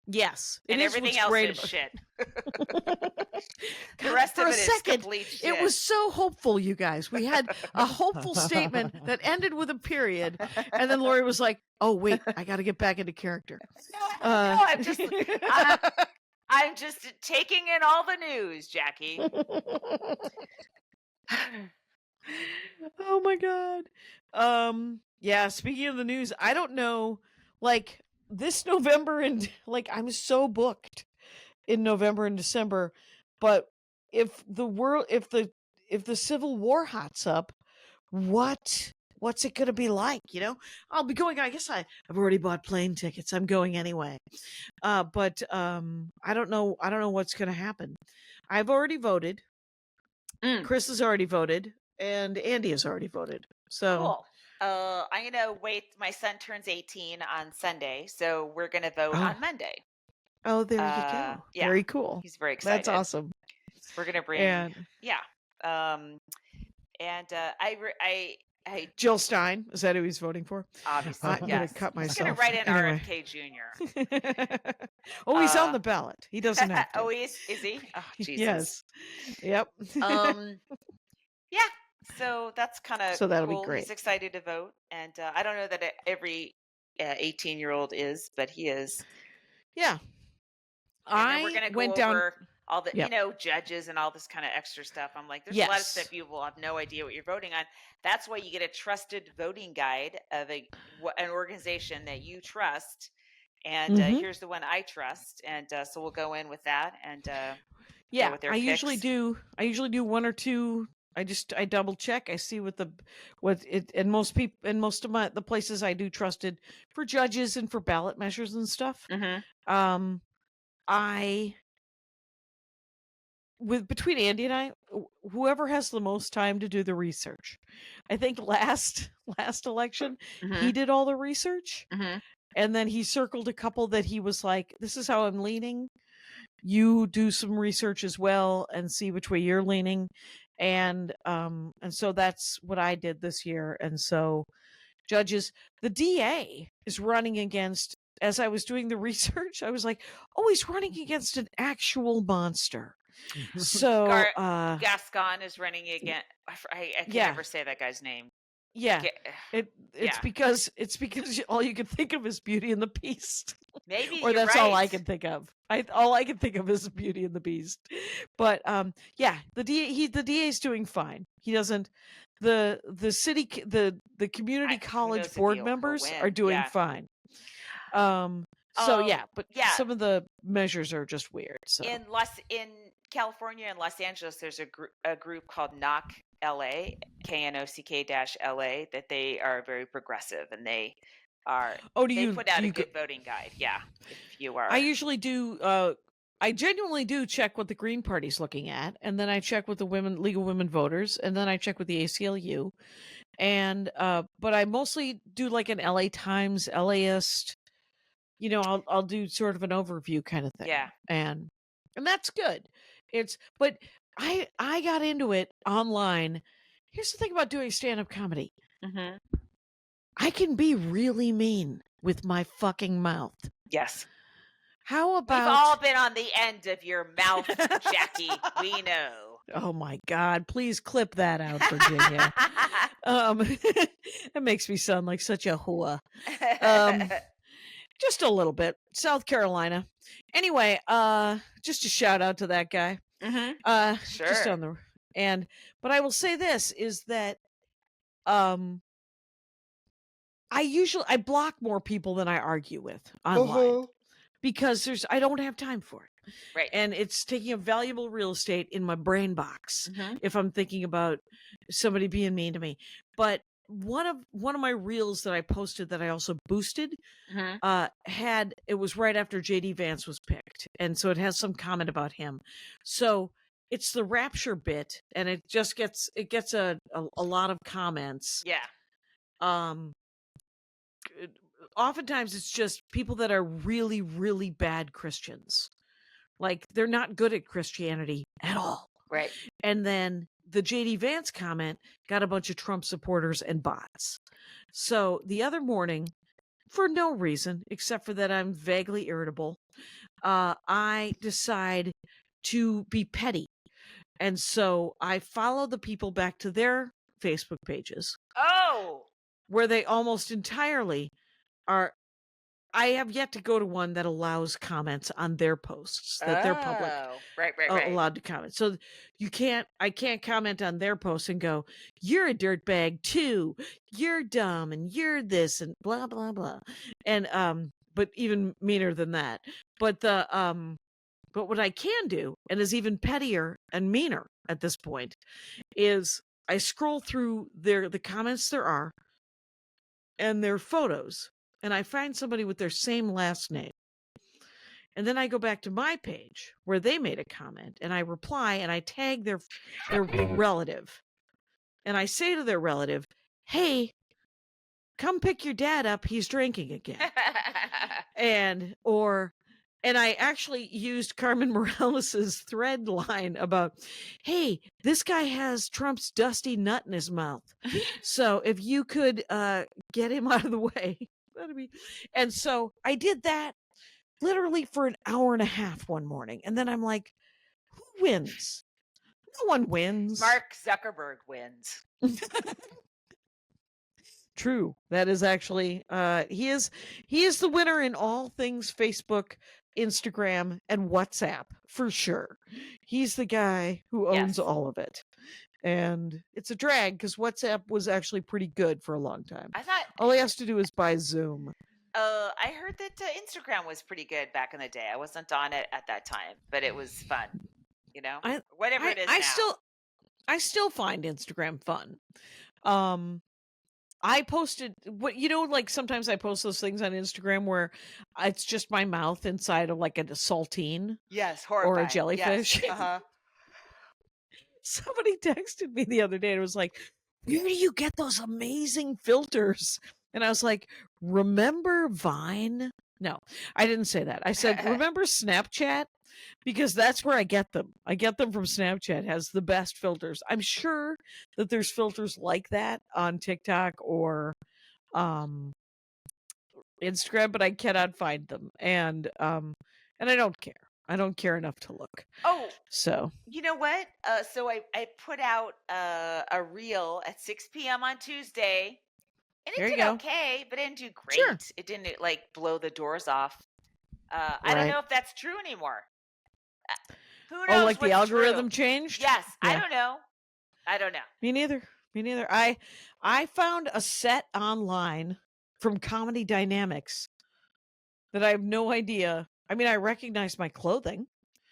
Yes, and everything else is shit. The rest of it is complete shit. It was so hopeful, you guys. We had a hopeful statement that ended with a period, and then Laurie was like, "Oh wait, I got to get back into character." No, I'm just taking in all the news, Jackie. Oh my god. Yeah, speaking of the news, I don't know, like this November, and like I'm so booked in November and December, but if the Civil War hots up, what's it going to be like? I'll be going. I guess I've already bought plane tickets. I'm going anyway. But I don't know what's going to happen. I've already voted. Chris has already voted, and Andy has already voted. So cool. I'm gonna wait. My son turns 18 on Sunday, so we're gonna vote on Monday. Oh, there you go. Yeah. Very cool. He's very excited. That's awesome. We're gonna bring I Jill Stein, is that who he's voting for? Obviously, I'm gonna cut myself. I'm gonna write in RFK Jr. Oh, he's on the ballot. He doesn't have to. Oh, is he? Oh, Jesus. Yes. Yep. Yeah. So that's kind of that'll cool. Be great. He's excited to vote, and I don't know that every 18-year-old is, but he is. Yeah. And we're gonna go over all the judges and all this kind of extra stuff. I'm like, there's a lot of stuff you will have no idea what you're voting on. That's why you get a trusted voting guide of an organization that you trust, and here's the one I trust, and so we'll go in with that, and I usually do one or two. I double check. I see and most people, and most of the places I do trusted for judges and for ballot measures and stuff. Between Andy and I, whoever has the most time to do the research. I think last election, he did all the research, and then he circled a couple that he was like, "This is how I'm leaning. You do some research as well and see which way you're leaning." And so that's what I did this year. And so judges, the DA is running against, as I was doing the research, I was like, oh, he's running against an actual monster. So Gascon is running against, I can never say that guy's name. Yeah. Like, It's because all you can think of is Beauty and the Beast. maybe Or you're that's right. all I can think of. All I can think of is Beauty and the Beast. But yeah, the DA is doing fine. He doesn't the city the community Who college knows if board he'll members win. are doing Yeah. fine. So yeah, but Yeah. some of the measures are just weird. So In California and Los Angeles, there's a group called Knock LA, KNOCK-LA, that they are very progressive, and they put out a good voting guide. Yeah, if you are. I usually do. I genuinely do check what the Green Party's looking at, and then I check with the League of Women Voters, and then I check with the ACLU, and but I mostly do like an LA Times, LAist. You know, I'll do sort of an overview kind of thing. Yeah, and that's good. But I got into it online. Here's the thing about doing stand-up comedy. Mm-hmm. I can be really mean with my fucking mouth. Yes. How about... We've all been on the end of your mouth, Jackie. We know. Oh my God, please clip that out, Virginia. It makes me sound like such a whore. Just a little bit. South Carolina. Anyway, just a shout out to that guy. Mm-hmm. Sure. Just on the... But I will say this, is that I block more people than I argue with online. Because I don't have time for it. Right. And it's taking up valuable real estate in my brain box if I'm thinking about somebody being mean to me. But one of my reels that I posted that I also boosted it was right after JD Vance was picked. And so it has some comment about him. So it's the rapture bit, and it just gets a lot of comments. Yeah. Oftentimes it's just people that are really, really bad Christians. Like, they're not good at Christianity at all. Right. And then the JD Vance comment got a bunch of Trump supporters and bots. So the other morning, for no reason except for that I'm vaguely irritable, I decide to be petty. And so I follow the people back to their Facebook pages. Oh! Where they almost entirely are... I have yet to go to one that allows comments on their posts, that they're public right. allowed to comment. So I can't comment on their posts and go, you're a dirtbag too, you're dumb, and you're this, and blah blah blah. And but even meaner than that. But what I can do, and is even pettier and meaner at this point, is I scroll through the comments there are and their photos, and I find somebody with their same last name. And then I go back to my page where they made a comment, and I reply, and I tag their relative. And I say to their relative, hey, come pick your dad up, he's drinking again. And I actually used Carmen Morales's thread line about, hey, this guy has Trump's dusty nut in his mouth. So if you could get him out of the way, that'd be... And so I did that literally for an hour and a half one morning. And then I'm like, who wins? No one wins. Mark Zuckerberg wins. True. That is actually he is the winner in all things Facebook, Instagram, and WhatsApp, for sure. He's the guy who owns all of it. And it's a drag because WhatsApp was actually pretty good for a long time. I thought all he has to do is buy Zoom. I heard that Instagram was pretty good back in the day. I wasn't on it at that time, but it was fun. You know, whatever it is now. I still find Instagram fun. I posted like sometimes I post those things on Instagram where it's just my mouth inside of like a saltine. Yes, horrifying. Or a jellyfish. Yes. Uh-huh. Somebody texted me the other day and it was like, where do you get those amazing filters? And I was like, remember Vine? No, I didn't say that. I said, remember Snapchat? Because that's where I get them. I get them from Snapchat. It has the best filters. I'm sure that there's filters like that on TikTok or Instagram, but I cannot find them. And I don't care. I don't care enough to look. Oh, so you know what? So I put out a reel at 6 p.m. on Tuesday, and it there you did go. okay, but it didn't do great. Sure. It didn't like blow the doors off. I don't Right. know if that's true anymore. Who knows? Oh, like the what's algorithm true? changed? Yes, Yeah. I don't know. Me neither. I found a set online from Comedy Dynamics that I have no idea. I mean, I recognize my clothing.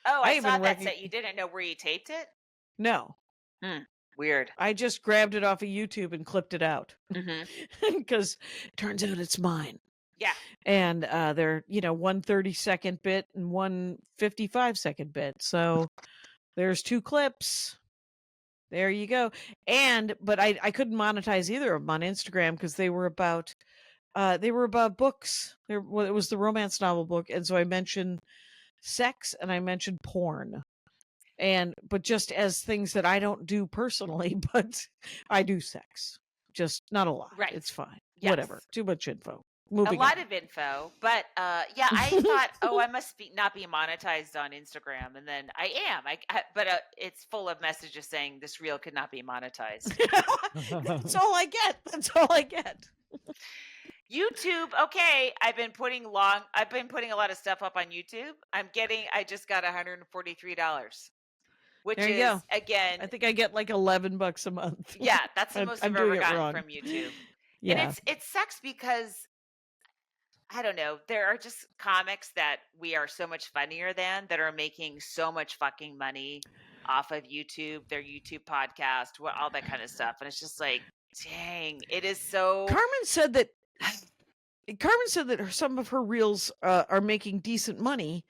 Oh, I even saw that set. You didn't know where you taped it? No. Weird. I just grabbed it off of YouTube and clipped it out. Mm-hmm. Because turns out it's mine. Yeah. And they're, 1 30-second bit and 1 55-second bit. So there's 2 clips. There you go. But I couldn't monetize either of them on Instagram because they were about books. It was the romance novel book, and so I mentioned sex and I mentioned porn. But just as things that I don't do personally, but I do sex. Just not a lot. Right. It's fine. Yes. Whatever. Too much info. A Moving lot on. of info, but yeah, I thought, I must not be monetized on Instagram, and then I am. But it's full of messages saying this reel could not be monetized. That's all I get. That's all I get. YouTube, okay. I've been putting a lot of stuff up on YouTube. I just got $143, which There you is go. again, I think I get like $11 a month. yeah, that's the most I'm I've ever doing it gotten wrong. from YouTube. Yeah. And it sucks because I don't know. There are just comics that we are so much funnier than that are making so much fucking money off of YouTube, their YouTube podcast, all that kind of stuff. And it's just like, dang, it is so. Carmen said that some of her reels are making decent money,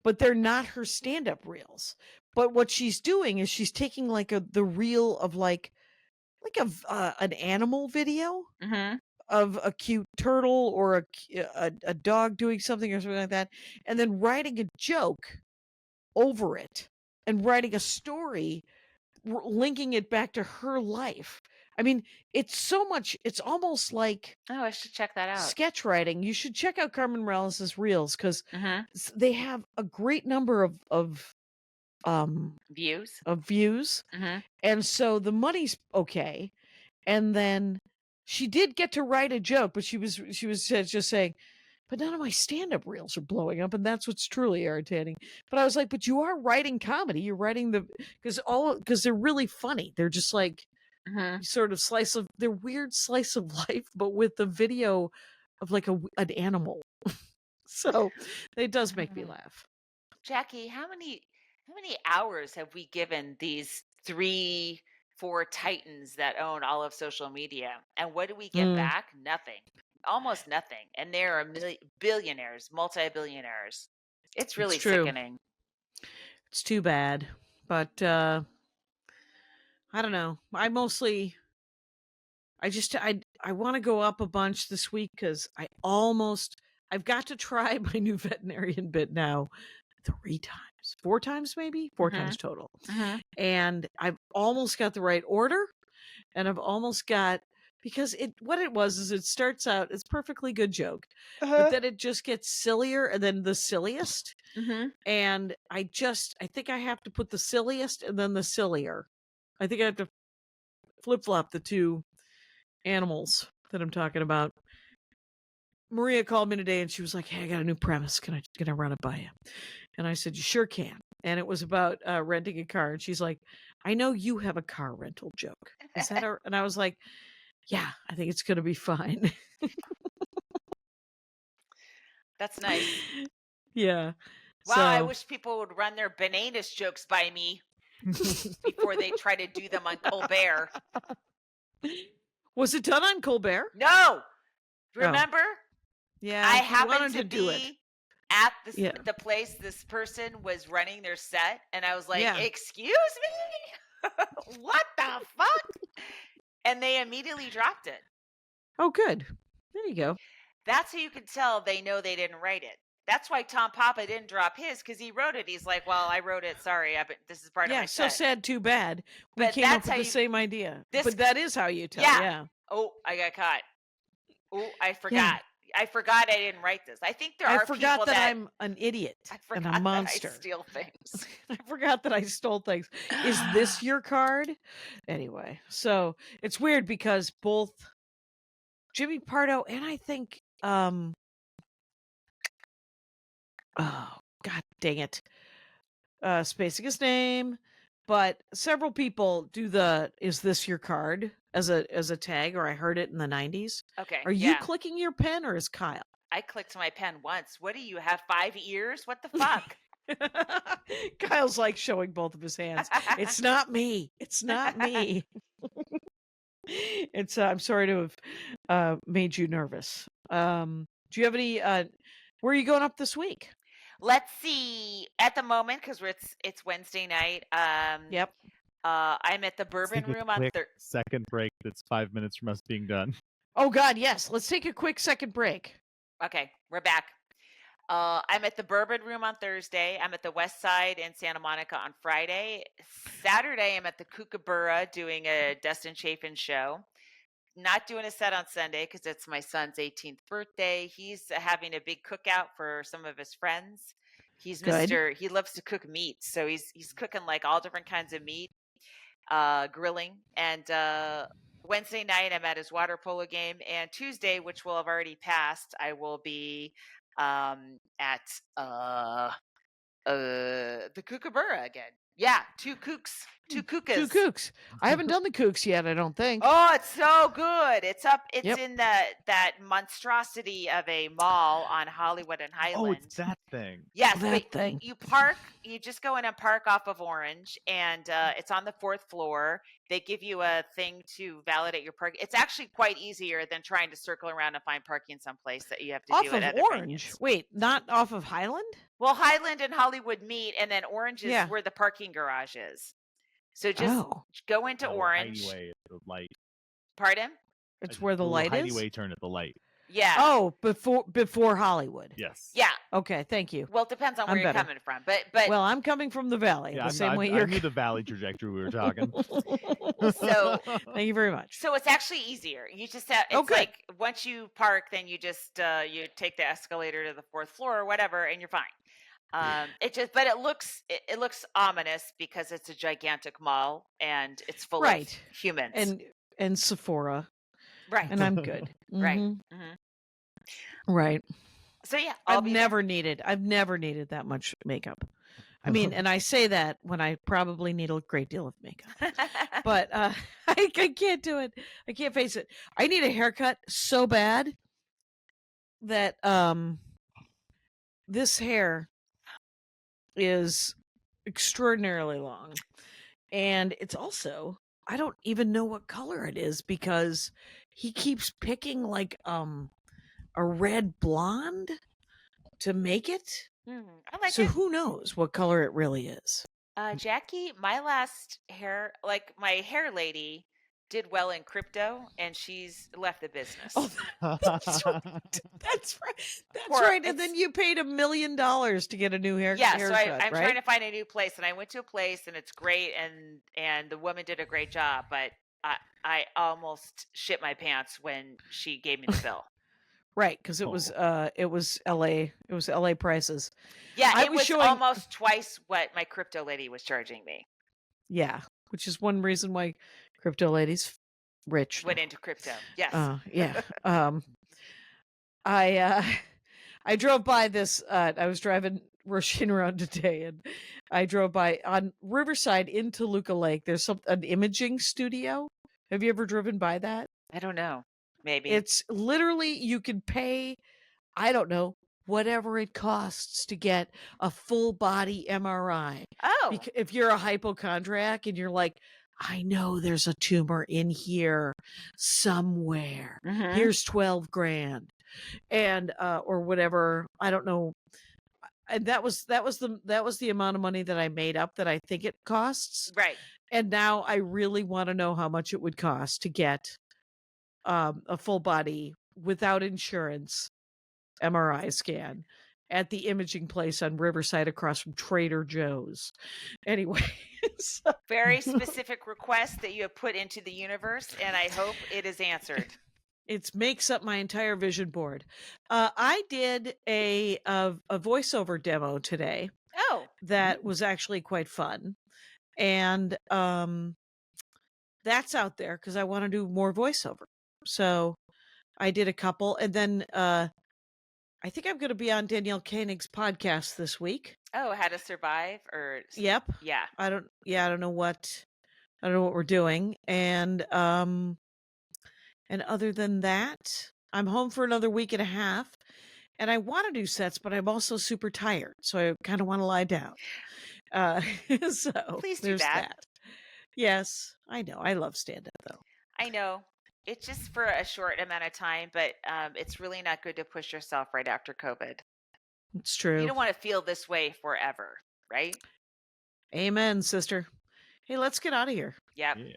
but they're not her stand-up reels. But what she's doing is she's taking like the reel of like an animal video. Mm-hmm. Of a cute turtle or a dog doing something or something like that, and then writing a joke over it and writing a story linking it back to her life. I mean, it's almost like I should check that out. Sketch writing. You should check out Carmen Morales' reels because they have a great number of views. Mm-hmm. And so the money's okay. And then she did get to write a joke, but she was just saying, but none of my stand-up reels are blowing up, and that's what's truly irritating. But I was like, but you are writing comedy. You're writing because they're really funny. They're just like sort of they're weird slice of life, but with the video of like an animal. So it does make me laugh. Jackie, how many hours have we given these 3-4 titans that own all of social media, and what do we get back? Nothing, almost nothing. And they're billionaires, multi-billionaires. It's really sickening. It's too bad, but I don't know. I want to go up a bunch this week because I've got to try my new veterinarian bit now 4 times maybe 4 times total. And I've almost got the right order, and I've almost got, because it starts out, it's perfectly good joke, but then it just gets sillier and then the silliest. And I think I have to put the silliest and then the sillier. I think I have to flip-flop the 2 animals that I'm talking about. Maria called me today and she was like, hey, I got a new premise. Can I run it by you? And I said, you sure can. And it was about renting a car. And she's like, I know you have a car rental joke. Is that and I was like, yeah, I think it's going to be fine. That's nice. Yeah. Wow, I wish people would run their bananas jokes by me before they try to do them on Colbert. Was it done on Colbert? No. Remember? Yeah. I happened to do be it at the place this person was running their set, and I was like, excuse me? What the fuck? And they immediately dropped it. Oh, good. There you go. That's how you can tell they know they didn't write it. That's why Tom Papa didn't drop his, because he wrote it. He's like, well, I wrote it. Sorry, this is part of my set. So sad, too bad. We came up with the same idea. But that is how you tell. Yeah. Oh, I got caught. Oh, I forgot. I forgot I didn't write this. I think there are forgot people that I'm an idiot I and forgot a monster. that I steal things. I forgot that I stole things. Is this your card? Anyway, so it's weird because both Jimmy Pardo and I think oh god dang it. Spacing his name, but several people do the "is this your card" as a tag, or I heard it in the 90s. Okay. Are you clicking your pen, or is Kyle? I clicked my pen once. What do you have, 5 ears? What the fuck? Kyle's like showing both of his hands. It's not me. It's not me. It's I'm sorry to have made you nervous. Do you have any where are you going up this week? Let's see. At the moment, because it's Wednesday night. Yep. I'm at the Bourbon Room on second break. That's 5 minutes from us being done. Oh God, yes. Let's take a quick second break. Okay, we're back. I'm at the Bourbon Room on Thursday. I'm at the West Side in Santa Monica on Friday. Saturday, I'm at the Kookaburra doing a Dustin Chafin show. Not doing a set on Sunday because it's my son's 18th birthday. He's having a big cookout for some of his friends. He's Good. He loves to cook meat, so he's cooking like all different kinds of meat, grilling. And Wednesday night, I'm at his water polo game, and Tuesday, which will have already passed, I will be at the Kookaburra again. Yeah, two kooks. Two kookas. I haven't done the kooks yet, I don't think. Oh, it's so good. It's in that monstrosity of a mall on Hollywood and Highland. Oh, it's that thing. Yes, that thing. You just go in and park off of Orange, and it's on the 4th floor. They give you a thing to validate your parking. It's actually quite easier than trying to circle around and find parking someplace that you have to off do of at other Orange. venues. Wait, not off of Highland? Well, Highland and Hollywood meet, and then Orange is where the parking garage is. So just go into Orange. Highway at the light. Pardon? It's where the light is? Highway turn at the light. Yeah. Oh, before Hollywood. Yes. Yeah. Okay, thank you. Well, it depends on where you're coming from, but well, I'm coming from the valley. Yeah, same way you're. I knew the valley trajectory we were talking. So thank you very much. So it's actually easier. You just have. It's like once you park, then you just you take the escalator to the 4th floor or whatever, and you're fine. But it looks ominous because it's a gigantic mall and it's full of humans and Sephora. Right. And I'm good. Right. Mm-hmm. Right. So yeah, I've never needed that much makeup. I mean, and I say that when I probably need a great deal of makeup, but I can't do it. I can't face it. I need a haircut so bad that this hair is extraordinarily long, and it's also, I don't even know what color it is because he keeps picking like a red blonde to make it. I like so it. Who knows what color it really is? Jackie, my last hair, like my hair lady did well in crypto, and she's left the business. Oh, that's right. That's right. And then you paid $1 million to get a new haircut. Yeah, so I'm trying to find a new place, and I went to a place, and it's great, and the woman did a great job, but I almost shit my pants when she gave me the bill. Right, because it was LA prices. Yeah, it was almost twice what my crypto lady was charging me. Yeah, which is one reason why crypto lady's rich. Went into crypto. Yes. Yeah. I drove by this. I was driving rushing around today, and I drove by on Riverside in Toluca Lake. There's an imaging studio. Have you ever driven by that? I don't know. Maybe. It's literally, you can pay, I don't know, whatever it costs to get a full body MRI. Oh. If you're a hypochondriac and you're like, I know there's a tumor in here somewhere. Mm-hmm. Here's $12,000. And or whatever, I don't know. And that was the amount of money that I made up that I think it costs. Right. And now I really want to know how much it would cost to get a full body without insurance MRI scan at the imaging place on Riverside across from Trader Joe's. Anyway. Very specific request that you have put into the universe, and I hope it is answered. It makes up my entire vision board. I did a voiceover demo today Oh, that was actually quite fun, and that's out there because I want to do more voiceover. So I did a couple, and then I think I'm going to be on Danielle Koenig's podcast this week. oh, How to Survive, or Yep. yeah. I don't know what we're doing, and other than that, I'm home for another week and a half, and I want to do sets, but I'm also super tired, so I kind of want to lie down. So Please do there's that. Yes, I know. I love stand-up though. I know. It's just for a short amount of time, but it's really not good to push yourself right after COVID. It's true. You don't want to feel this way forever, right? Amen, sister. Hey, let's get out of here. Yep. Yeah.